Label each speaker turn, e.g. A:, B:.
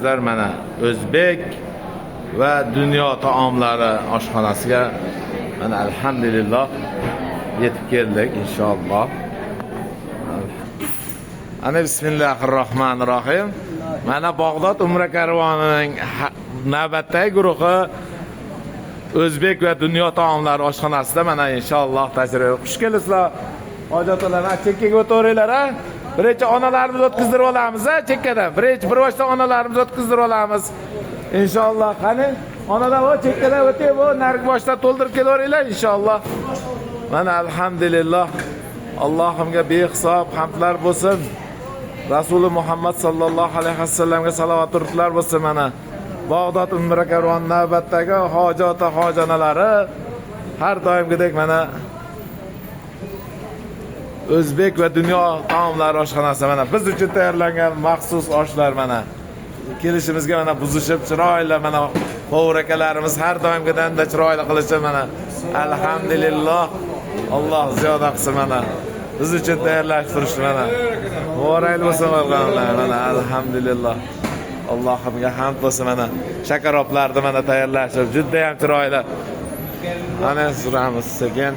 A: ko'rasizlar, mana o'zbek va dunyo taomlari oshxonasiga mana alhamdulillah yetib keldik inshaalloh. Ana bismillahirrohmanirrohim. Mana Bag'dod Umra karvonining navbatdagi guruhi o'zbek va dunyo taomlari oshxonasida mana inshaalloh tashrif. Xush kelibsizlar. Hojatlarni chekkaga o'tiringlar, ha. Birinchi onalarimizni o'tkazdirib olamiz, ha, chekkadan. Bir boshdan onalarimizni o'tkazdirib olamiz. Inshaalloh. Qani, onalar o chekkadan o'tib, o narigi boshdan to'ldirib kelaveringlar inshaalloh. Mana alhamdulillah. Allohimga behisob hamdlar bo'lsin. Rasuli Muhammad sallallohu alayhi vasallamga salovat turiblar bo'lsin. Mana Bag'dod Umra karvoni navbatdagi hojanalari har doimgidek mana o'zbek va dunyo taomlari oshxonasi mana biz uchun tayyorlangan maxsus oshlar mana kelishimizga mana buzishib chiroyli mana Povur akalarimiz har doimgidanda chiroyli qilishib mana alhamdulillah Alloh ziyoda qilsin mana biz uchun tayyorlashtirishdi mana muborakli bo'lsin mana alhamdulillah Allohimga hamd bo'lsin mana shakaroblarni mana tayyorlashib juda ham chiroyli. Ana suramiz sekin.